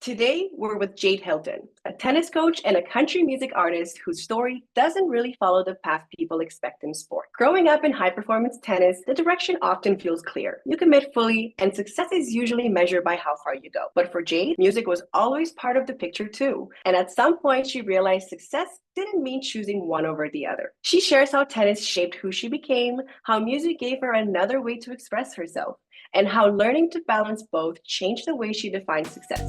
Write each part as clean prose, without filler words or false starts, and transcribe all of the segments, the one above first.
Today, we're with Jade Hilton, a tennis coach and a country music artist whose story doesn't really follow the path people expect in sport. Growing up in high performance tennis, the direction often feels clear. You commit fully, and success is usually measured by how far you go. But for Jade, music was always part of the picture too. And at some point, she realized success didn't mean choosing one over the other. She shares how tennis shaped who she became, how music gave her another way to express herself, and how learning to balance both changed the way she defines success.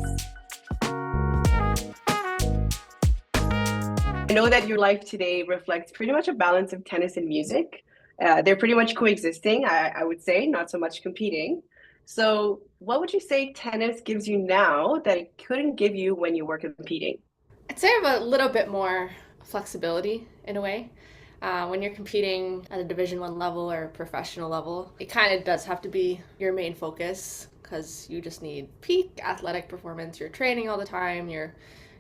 I know that your life today reflects pretty much a balance of tennis and music. They're pretty much coexisting, I would say, not so much competing. So, what would you say tennis gives you now that it couldn't give you when you were competing? I'd say I have a little bit more flexibility in a way. When you're competing at a Division 1 level or professional level, it kind of does have to be your main focus because you just need peak athletic performance. You're training all the time.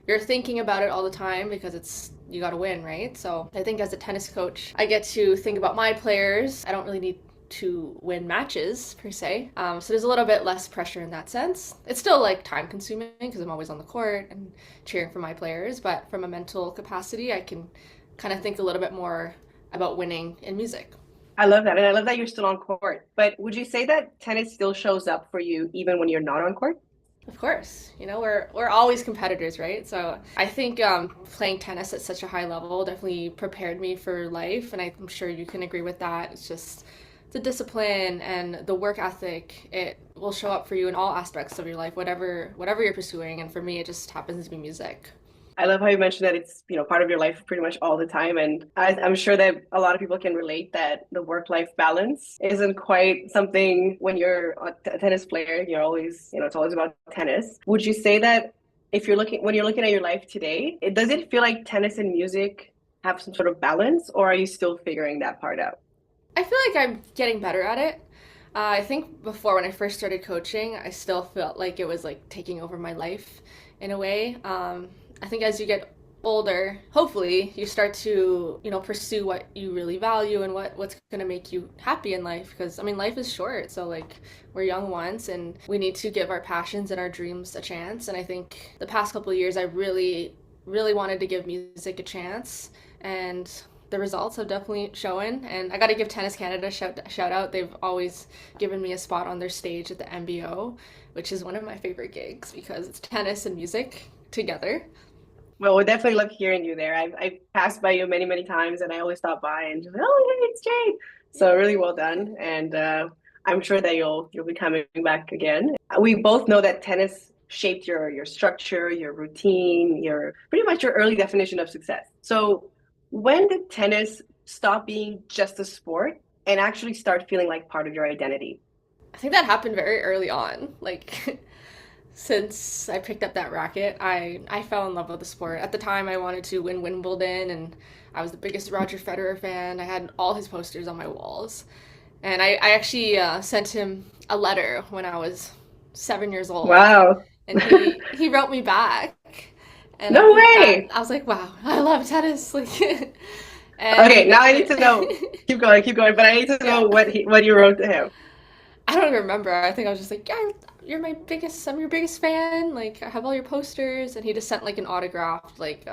You're thinking about it all the time because you got to win, right? So I think as a tennis coach, I get to think about my players. I don't really need to win matches per se. So there's a little bit less pressure in that sense. It's still like time consuming because I'm always on the court and cheering for my players, but from a mental capacity, I can kind of think a little bit more about winning in music. I love that. And I love that you're still on court. But would you say that tennis still shows up for you even when you're not on court? Of course, we're always competitors, right? So I think playing tennis at such a high level definitely prepared me for life, and I'm sure you can agree with that. It's just the discipline and the work ethic. It will show up for you in all aspects of your life, whatever you're pursuing. And for me, it just happens to be music. I love how you mentioned that it's, part of your life pretty much all the time. And I'm sure that a lot of people can relate that the work-life balance isn't quite something when you're a tennis player, you're always, it's always about tennis. Would you say that when you're looking at your life today, does it feel like tennis and music have some sort of balance, or are you still figuring that part out? I feel like I'm getting better at it. I think before when I first started coaching, I still felt like it was like taking over my life in a way. I think as you get older, hopefully you start to, pursue what you really value and what's going to make you happy in life. Because, I mean, life is short. So, like, we're young once and we need to give our passions and our dreams a chance. And I think the past couple of years, I really, really wanted to give music a chance. And the results have definitely shown. And I got to give Tennis Canada a shout out. They've always given me a spot on their stage at the MBO, which is one of my favorite gigs because it's tennis and music together. Well, we definitely love hearing you there. I've passed by you many, many times, and I always stop by and just, oh, hey, it's Jade. So really well done, and I'm sure that you'll be coming back again. We both know that tennis shaped your structure, your routine, your pretty much your early definition of success. So, when did tennis stop being just a sport and actually start feeling like part of your identity? I think that happened very early on. Like, since I picked up that racket, I fell in love with the sport. At the time, I wanted to win Wimbledon, and I was the biggest Roger Federer fan. I had all his posters on my walls. And I actually sent him a letter when I was 7 years old. Wow. And he wrote me back. And No way. I was like, wow, I love tennis. Like, Okay, and now I need to know. Keep going, but I need to yeah. know what you wrote to him. I don't even remember. I think I was just like, yeah, I'm your biggest fan. Like, I have all your posters. And he just sent like an autographed like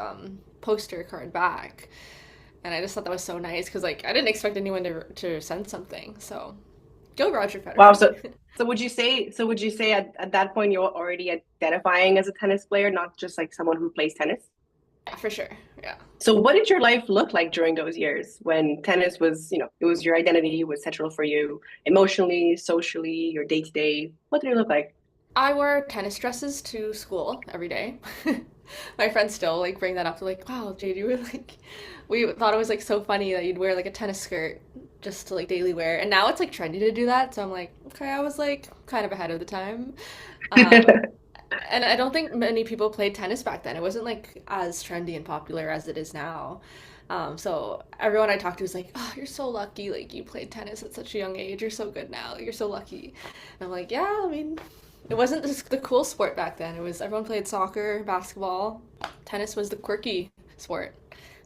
poster card back. And I just thought that was so nice because like I didn't expect anyone to send something. So go Roger Wow. Federer. So would you say at that point you're already identifying as a tennis player, not just like someone who plays tennis? Yeah, for sure. Yeah. So what did your life look like during those years when tennis was, it was your identity, was central for you emotionally, socially, your day to day? What did it look like? I wore tennis dresses to school every day. My friends still like bring that up. They're like, "Wow, Jade, you were like," we thought it was like so funny that you'd wear like a tennis skirt just to like daily wear. And now it's like trendy to do that. So I'm like, okay, I was like kind of ahead of the time. Um, and I don't think many people played tennis back then. It wasn't like as trendy and popular as it is now. So everyone I talked to was like, "Oh, you're so lucky! Like you played tennis at such a young age. You're so good now. You're so lucky." And I'm like, "Yeah, I mean, it wasn't just the cool sport back then. It was everyone played soccer, basketball. Tennis was the quirky sport."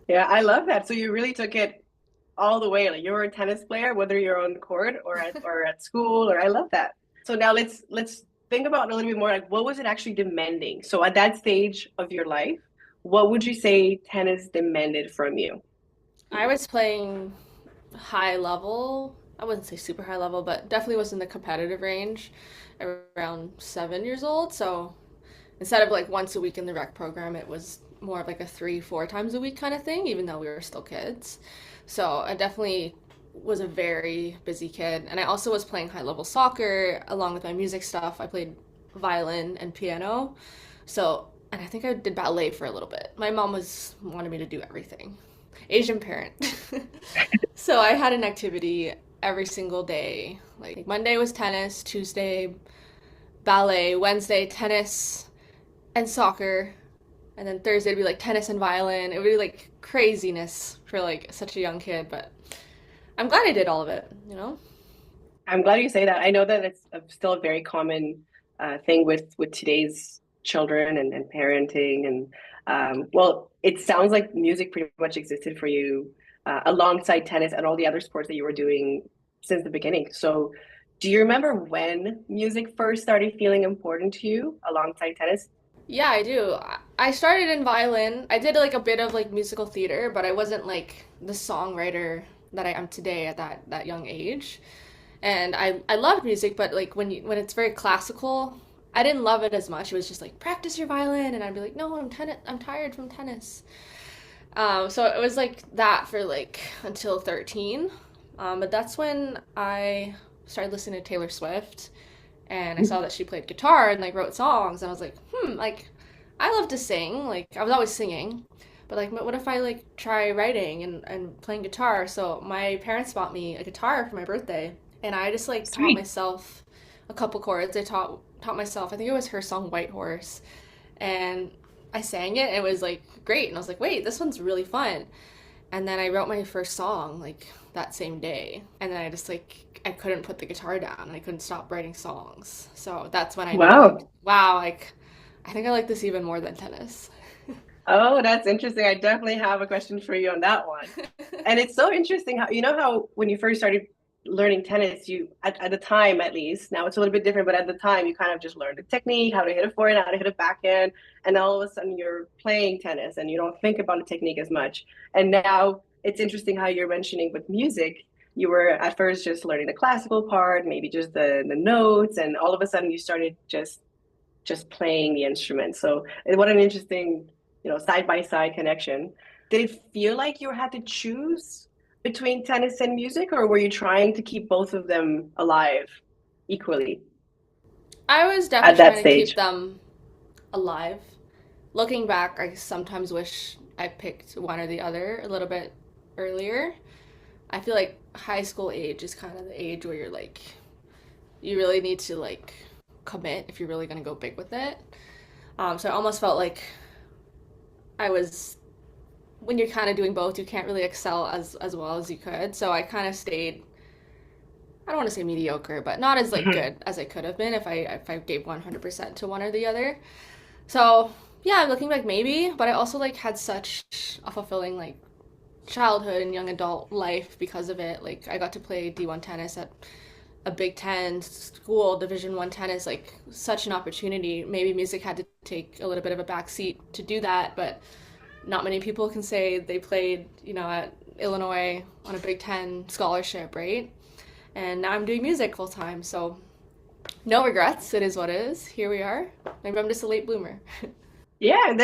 Yeah, I love that. So you really took it all the way. Like you were a tennis player, whether you're on the court or at school, or I love that. So now let's think about it a little bit more, like what was it actually demanding? So at that stage of your life, what would you say tennis demanded from you? I was playing high level. I wouldn't say super high level, but definitely was in the competitive range around 7 years old. So instead of like once a week in the rec program, it was more of like a 3, 4 times a week kind of thing, even though we were still kids. So I definitely was a very busy kid. And I also was playing high level soccer along with my music stuff. I played violin and piano. So, and I think I did ballet for a little bit. My mom was wanted me to do everything. Asian parent. So I had an activity every single day. Like Monday was tennis, Tuesday ballet, Wednesday tennis and soccer, and then Thursday would be like tennis and violin. It would be like craziness for like such a young kid, but I'm glad I did all of it, you know? I'm glad you say that. I know that it's still a very common thing with today's children and parenting. And well, it sounds like music pretty much existed for you alongside tennis and all the other sports that you were doing since the beginning. So, do you remember when music first started feeling important to you alongside tennis? Yeah, I do. I started in violin. I did like a bit of like musical theater, but I wasn't like the songwriter that I am today at that young age. And I loved music, but like when it's very classical, I didn't love it as much. It was just like practice your violin, and I'd be like, no, I'm tired from tennis. So it was like that for like until 13. But that's when I started listening to Taylor Swift, and I saw that she played guitar and like wrote songs, and I was like, like I love to sing. Like I was always singing, but like what if I like try writing and playing guitar? So my parents bought me a guitar for my birthday, and I just like taught Sweet. myself a couple chords. I taught myself. I think it was her song White Horse, and I sang it. And it was like great, and I was like, wait, this one's really fun. And then I wrote my first song like that same day, and then I just like I couldn't put the guitar down, and I couldn't stop writing songs. So that's when I knew like, Wow. wow, like I think I like this even more than tennis. Oh, that's interesting. I definitely have a question for you on that one. And it's so interesting how, you know, how when you first started learning tennis, you, at the time at least, now it's a little bit different, but at the time you kind of just learned the technique, how to hit a forehand, how to hit a backhand. And then all of a sudden you're playing tennis and you don't think about the technique as much. And now it's interesting how you're mentioning with music, you were at first just learning the classical part, maybe just the notes, and all of a sudden you started just playing the instrument. So what an interesting, side by side connection. Did it feel like you had to choose between tennis and music, or were you trying to keep both of them alive equally I was at definitely that trying to keep stage? them alive. Looking back, I sometimes wish I picked one or the other a little bit earlier. I feel like high school age is kind of the age where you're like, you really need to like commit if you're really going to go big with it. So I almost felt like I was, when you're kind of doing both, you can't really excel as well as you could. So I kind of stayed, I don't want to say mediocre, but not as like Mhm. good as I could have been if I gave 100% to one or the other. So yeah, looking back maybe, but I also like had such a fulfilling like childhood and young adult life because of it. Like I got to play D1 tennis at a Big Ten school, Division 1 tennis, like such an opportunity. Maybe music had to take a little bit of a back seat to do that, but not many people can say they played, at Illinois on a Big Ten scholarship, right? And now I'm doing music full time, so no regrets. It is what it is. Here we are. Maybe I'm just a late bloomer. Yeah,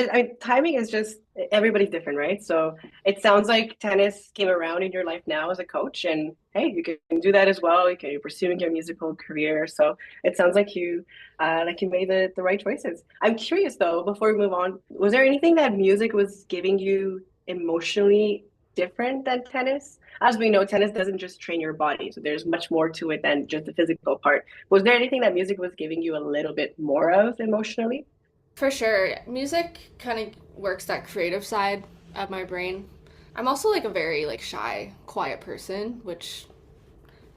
timing is just everybody's different, right? So it sounds like tennis came around in your life now as a coach, and hey, you can do that as well. You're pursuing your musical career, so it sounds like you made the right choices. I'm curious though, before we move on, was there anything that music was giving you emotionally different than tennis? As we know, tennis doesn't just train your body, so there's much more to it than just the physical part. Was there anything that music was giving you a little bit more of emotionally? For sure, music kind of works that creative side of my brain. I'm also like a very like shy, quiet person, which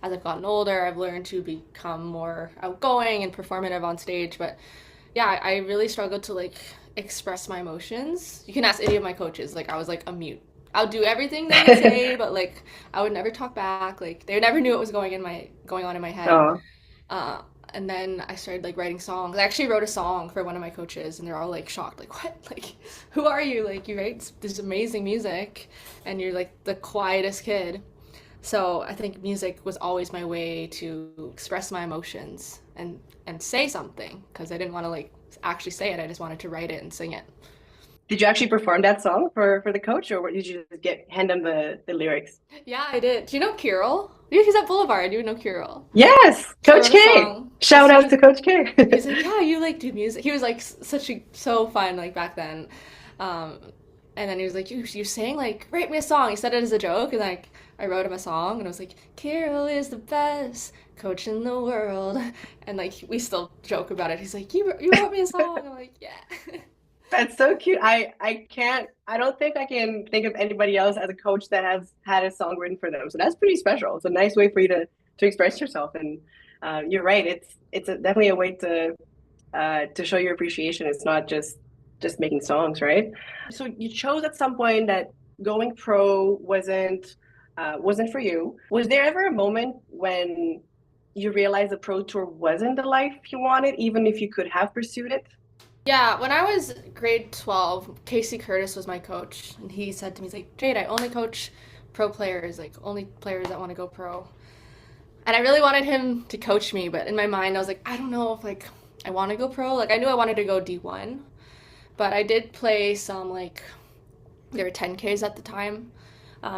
as I've gotten older, I've learned to become more outgoing and performative on stage. But yeah, I really struggled to like express my emotions. You can ask any of my coaches. Like I was like a mute. I would do everything they would say, but like I would never talk back. Like they never knew what was going on in my head. Oh, Uh, And then I started like writing songs. I actually wrote a song for one of my coaches, and they're all like shocked, like, what? Like, who are you? Like, you write this amazing music, and you're like the quietest kid. So I think music was always my way to express my emotions and say something, because I didn't want to like actually say it. I just wanted to write it and sing it. Did you actually perform that song for the coach, or did you just hand them the lyrics? Yeah, I did. Do you know Kirill? Yeah, he's at Boulevard. You know Kirill. Yes, So I Coach wrote a K. song. Shout out to Coach K. He's like, yeah, you like do music. He was like so fun like back then. And then he was like, you sang like write me a song. He said it as a joke, and like I wrote him a song, and I was like, Kirill is the best coach in the world, and like we still joke about it. He's like, you wrote me a song. I'm like, yeah. That's so cute. I don't think I can think of anybody else as a coach that has had a song written for them. So that's pretty special. It's a nice way for you to express yourself. And you're right. It's definitely a way to show your appreciation. It's not just making songs, right? So you chose at some point that going pro wasn't for you. Was there ever a moment when you realized the pro tour wasn't the life you wanted, even if you could have pursued it? Yeah, when I was grade 12, Casey Curtis was my coach, and he said to me, he's like, Jade, I only coach pro players, like only players that want to go pro. And I really wanted him to coach me, but in my mind I was like, I don't know if like I want to go pro. Like I knew I wanted to go D1, but I did play some like, there were 10Ks at the time,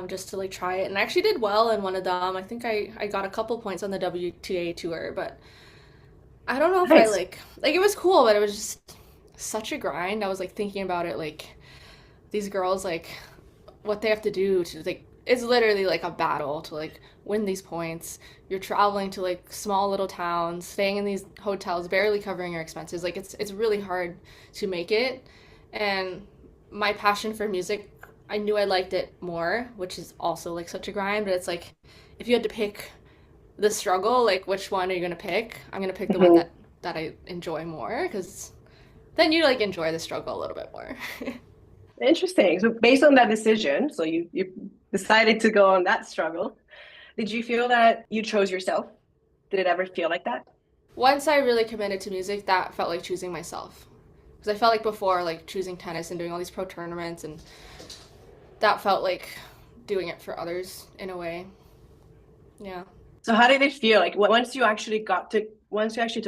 just to like try it. And I actually did well in one of them. I think I got a couple points on the WTA tour, but I don't know if Nice. I like it was cool, but it was just such a grind. I was like thinking about it, like these girls, like what they have to do to like, it's literally like a battle to like win these points. You're traveling to like small little towns, staying in these hotels, barely covering your expenses. Like it's really hard to make it. And my passion for music, I knew I liked it more, which is also like such a grind, but it's like if you had to pick the struggle, like which one are you gonna pick? I'm gonna pick the one that I enjoy more, because then you like enjoy the struggle a little bit more. Interesting. So based on that decision, so you decided to go on that struggle. Did you feel that you chose yourself? Did it ever feel like that? Once I really committed to music, that felt like choosing myself. Because I felt like before, like choosing tennis and doing all these pro tournaments, and that felt like doing it for others in a way. Yeah. So how did it feel like once you actually took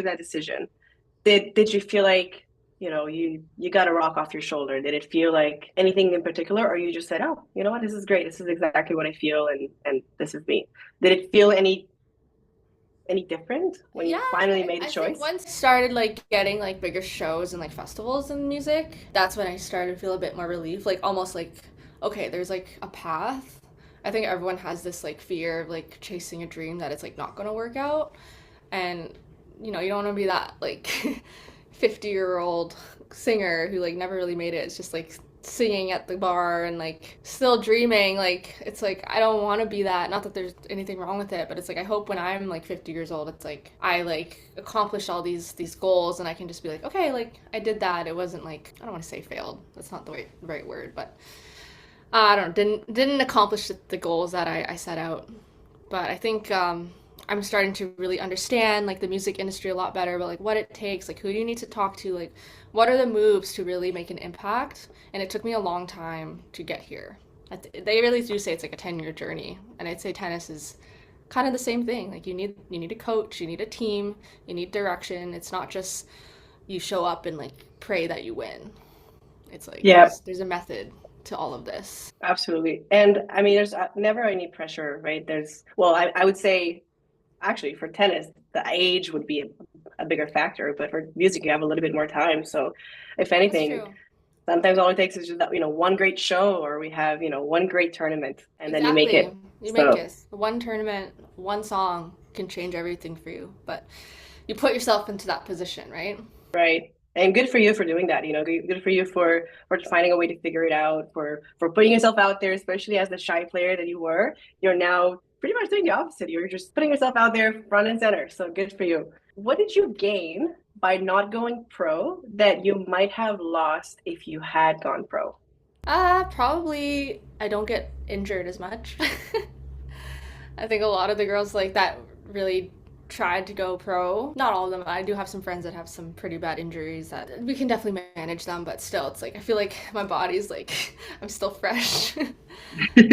that decision? Did you feel like, you got a rock off your shoulder? Did it feel like anything in particular, or you just said, oh, you know what, this is great. This is exactly what I feel, and this is me. Did it feel any different when you Yeah, finally made the I think choice? once I started like getting like bigger shows and like festivals in music, that's when I started to feel a bit more relief. Like almost like, okay, there's like a path. I think everyone has this like fear of like chasing a dream that it's like not gonna work out. And you don't want to be that like 50-year-old singer who like never really made it. It's just like singing at the bar and like still dreaming. Like it's like I don't want to be that. Not that there's anything wrong with it, but it's like I hope when I'm like 50 years old, it's like I like accomplished all these goals, and I can just be like, okay, like I did that. It wasn't like, I don't want to say failed. That's not the right word, but I don't know, didn't accomplish the goals that I set out. But I think I'm starting to really understand like the music industry a lot better, but like what it takes, like who do you need to talk to, like what are the moves to really make an impact. And it took me a long time to get here. They really do say it's like a 10-year journey, and I'd say tennis is kind of the same thing. Like you need a coach, you need a team, you need direction. It's not just you show up and like pray that you win. It's like Yeah, there's a method to all of this. absolutely. And I mean, there's never any pressure, right? I would say actually for tennis, the age would be a bigger factor, but for music, you have a little bit more time. So if That's anything, true. sometimes all it takes is just that, one great show, or we have, one great tournament, and then you make Exactly. it. You make So, it. One tournament, one song can change everything for you. But you put yourself into that position, right? right. And good for you for doing that. Good for you for finding a way to figure it out, for putting yourself out there, especially as the shy player that you were. You're now pretty much doing the opposite. You're just putting yourself out there front and center. So good for you. What did you gain by not going pro that you might have lost if you had gone pro? Probably I don't get injured as much. I think a lot of the girls like that really tried to go pro. Not all of them. I do have some friends that have some pretty bad injuries that we can definitely manage them, but still, it's like I feel like my body's like I'm still fresh.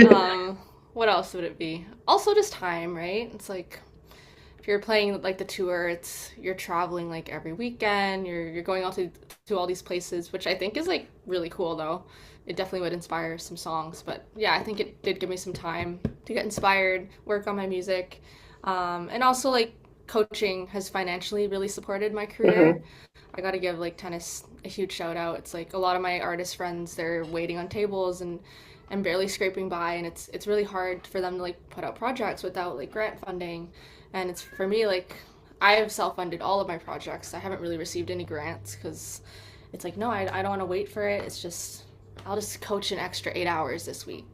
um, what else would it be? Also, just time, right? It's like if you're playing like the tour, it's you're traveling like every weekend. You're going out to all these places, which I think is like really cool though. It definitely would inspire some songs, but yeah, I think it did give me some time to get inspired, work on my music, and also like coaching has financially really supported my career. Hmm. I got to give like tennis a huge shout out. It's like a lot of my artist friends, they're waiting on tables and barely scraping by, and it's really hard for them to like put out projects without like grant funding. And it's for me like I have self-funded all of my projects. I haven't really received any grants because it's like no, I don't want to wait for it. It's just I'll just coach an extra 8 hours this week.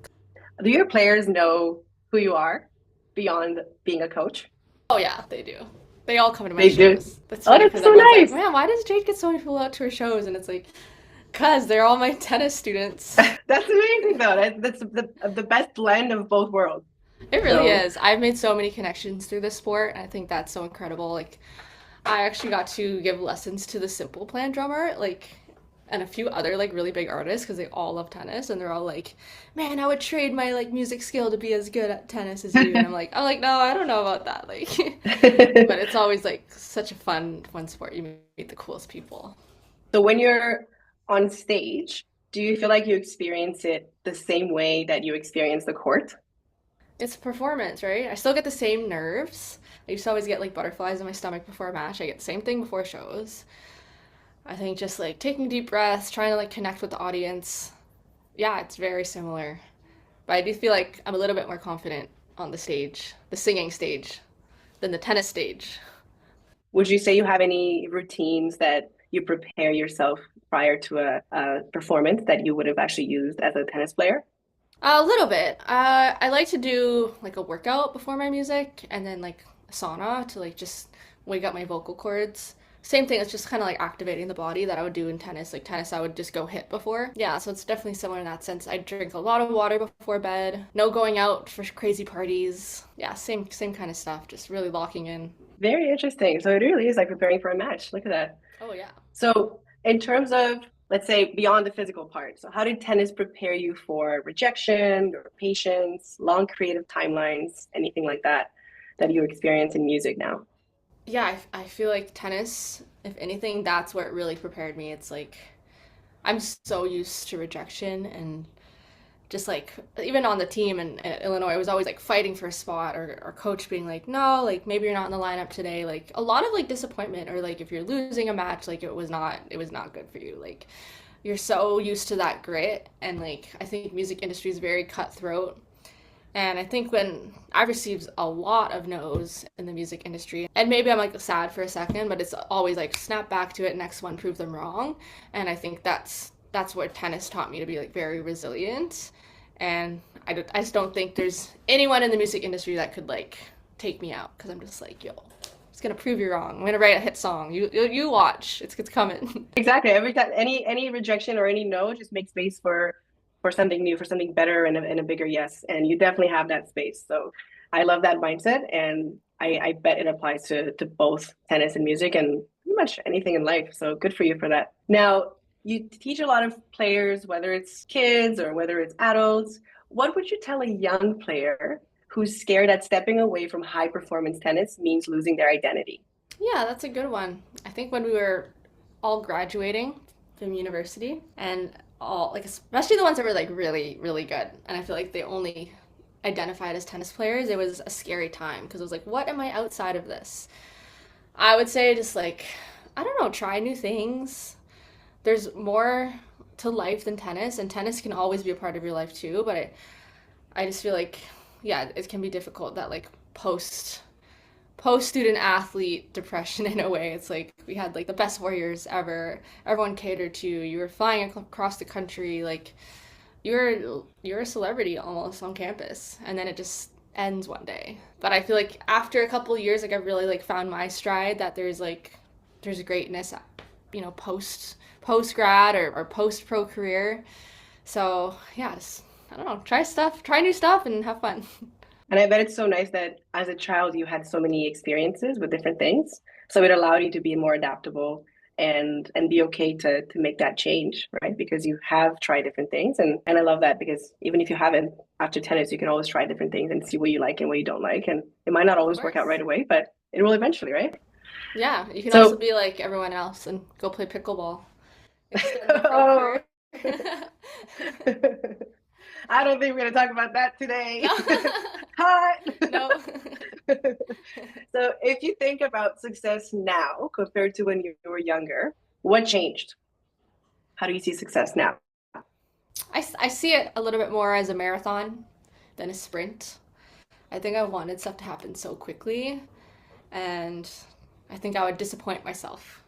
Do your players know who you are beyond being a coach? Oh yeah, they do. They all come to my They do. shows. That's Oh, funny that's because so everyone's like, nice. man, why does Jade get so many people out to her shows? And it's like, cause they're all my tennis students. That's amazing, though. That's the best blend of both worlds. It really So, is. I've made so many connections through this sport, and I think that's so incredible. Like, I actually got to give lessons to the Simple Plan drummer, like, and a few other like really big artists because they all love tennis, and they're all like, "Man, I would trade my like music skill to be as good at tennis as you." And I'm like, no, I don't know about that. Like, but it's always like such a fun sport. You meet the coolest people. so when you're on stage, do you feel like you experience it the same way that you experience the court? It's a performance, right? I still get the same nerves. I used to always get like butterflies in my stomach before a match. I get the same thing before shows. I think just like taking deep breaths, trying to like connect with the audience. Yeah, it's very similar. But I do feel like I'm a little bit more confident on the stage, the singing stage, than the tennis stage. Would you say you have any routines that you prepare yourself prior to a performance that you would have actually used as a tennis player? A little bit. I like to do like a workout before my music and then like a sauna to like just wake up my vocal cords. Same thing, it's just kind of like activating the body that I would do in tennis. Like tennis, I would just go hit before. Yeah, so it's definitely similar in that sense. I drink a lot of water before bed. No going out for crazy parties. Yeah, same kind of stuff. Just really locking in. Very interesting. So it really is like preparing for a match. Look at that. Oh yeah. So, in terms of, let's say, beyond the physical part, so how did tennis prepare you for rejection or patience, long creative timelines, anything like that that you experience in music now? Yeah, I feel like tennis, if anything, that's where it really prepared me. It's like I'm so used to rejection and just like even on the team in Illinois, I was always like fighting for a spot or coach being like, no, like maybe you're not in the lineup today. Like a lot of like disappointment or like if you're losing a match, like it was not good for you. Like you're so used to that grit and like I think music industry is very cutthroat. And I think when I received a lot of no's in the music industry, and maybe I'm like sad for a second, but it's always like snap back to it, next one, prove them wrong. And I think that's what tennis taught me to be like very resilient. And I just don't think there's anyone in the music industry that could like take me out because I'm just like, yo, it's gonna prove you wrong. I'm gonna write a hit song. You watch, it's coming. Exactly. Every time, any rejection or any no, just make space for something new, for something better, and a bigger yes. And you definitely have that space. So I love that mindset, and I bet it applies to both tennis and music and pretty much anything in life. So good for you for that. Now, you teach a lot of players, whether it's kids or whether it's adults. What would you tell a young player who's scared that stepping away from high performance tennis means losing their identity? Yeah, that's a good one. I think when we were all graduating from university and all like especially the ones that were like really really good and I feel like they only identified as tennis players, it was a scary time because it was like what am I outside of this. I would say just like I don't know, try new things. There's more to life than tennis and tennis can always be a part of your life too, but I just feel like yeah, it can be difficult that like post student athlete depression in a way. It's like we had like the best warriors ever. Everyone catered to you. You were flying across the country. Like you're a celebrity almost on campus, and then it just ends one day. But I feel like after a couple of years, like I've really like found my stride. That there's greatness, post grad or post pro career. So yeah, just I don't know, try new stuff, and have fun. And I bet it's so nice that as a child you had so many experiences with different things. So it allowed you to be more adaptable and be okay to make that change, right? Because you have tried different things. And I love that because even if you haven't after tennis, you can always try different things and see what you like and what you don't like. And it might not Of always work out course. right away, but it will eventually, right? Yeah, you can also So be like everyone else and go play pickleball. Extend the pro oh, career. I don't think we're gonna talk about that today. No. Hot. No. So if you think about success now compared to when you were younger, what changed? How do you see success now? I see it a little bit more as a marathon than a sprint. I think I wanted stuff to happen so quickly, and I think I would disappoint myself.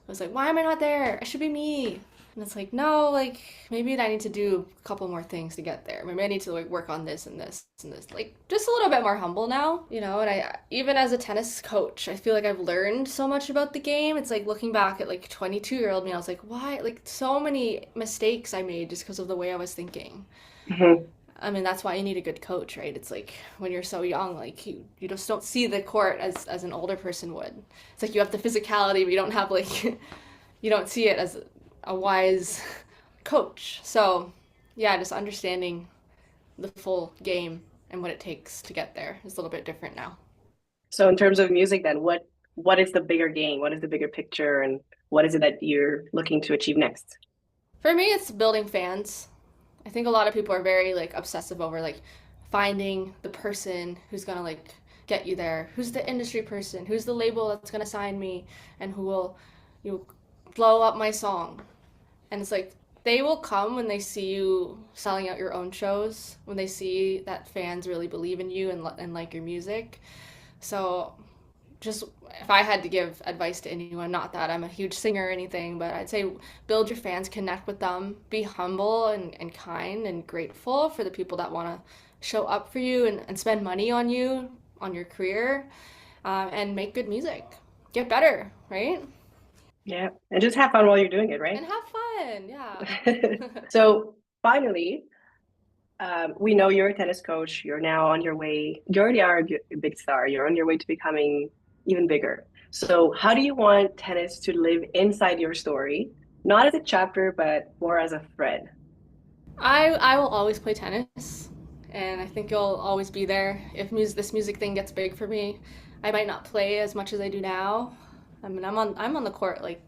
I was like, why am I not there? I should be me. And it's like, no, like maybe I need to do a couple more things to get there. Maybe I need to like work on this and this and this. Like just a little bit more humble now, you know. And I even as a tennis coach, I feel like I've learned so much about the game. It's like looking back at like 22-year-old me, I was like, why? Like so many mistakes I made just because of the way I was thinking. Mhm. I mean, that's why you need a good coach, right? It's like when you're so young, like you just don't see the court as an older person would. It's like you have the physicality, but you don't have like you don't see it as a wise coach. So, yeah, just understanding the full game and what it takes to get there is a little bit different now. So in terms of music, then what is the bigger game? What is the bigger picture, and what is it that you're looking to achieve next? For me, it's building fans. I think a lot of people are very like obsessive over like finding the person who's gonna like get you there. Who's the industry person? Who's the label that's gonna sign me and who will blow up my song? And it's like they will come when they see you selling out your own shows, when they see that fans really believe in you and like your music. So just if I had to give advice to anyone, not that I'm a huge singer or anything, but I'd say build your fans, connect with them, be humble and kind and grateful for the people that want to show up for you and spend money on you, on your career, and make good music. Get better, right? Yeah, and just have fun while you're doing it, right? And have fun, yeah. So finally, we know you're a tennis coach. You're now on your way. You already are a big star. You're on your way to becoming even bigger. So, how do you want tennis to live inside your story? Not as a chapter, but more as a thread. I will always play tennis, and I think you'll always be there. If this music thing gets big for me, I might not play as much as I do now. I mean, I'm on the court like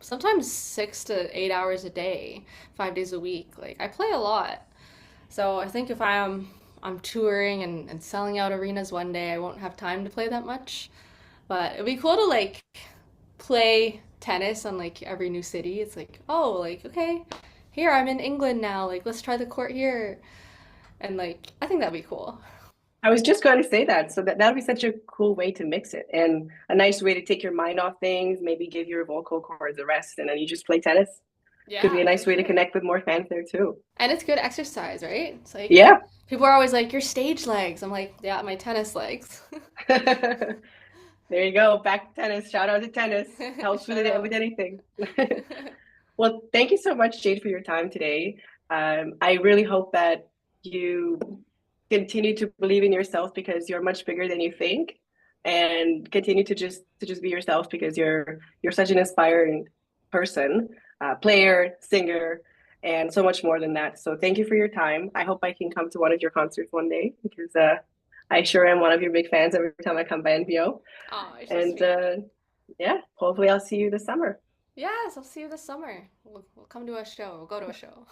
sometimes 6 to 8 hours a day, 5 days a week. Like I play a lot. So I think if I'm touring and selling out arenas one day, I won't have time to play that much. But it'd be cool to like play tennis on like every new city. It's like, oh, like okay, here I'm in England now. Like let's try the court here. And like I think that'd be cool. I was just going to say that. So that would be such a cool way to mix it and a nice way to take your mind off things, maybe give your vocal cords a rest, and then you just play tennis. Could be a Yeah, for nice way to sure. connect with more fans there too. And it's good exercise, right? It's like Yeah. people are always like your stage legs. I'm like, yeah, my tennis legs. There you go. Back to tennis. Shout out to tennis. Helps Shout with out. anything. Well, thank you so much, Jade, for your time today. I really hope that you continue to believe in yourself because you're much bigger than you think, and continue to just be yourself because you're such an inspiring person, player, singer, and so much more than that. So thank you for your time. I hope I can come to one of your concerts one day because I sure am one of your big fans every time I come by NPO. Oh, you're so And sweet. yeah, hopefully I'll see you this summer. Yes, I'll see you this summer. We'll come to a show. We'll go to a show.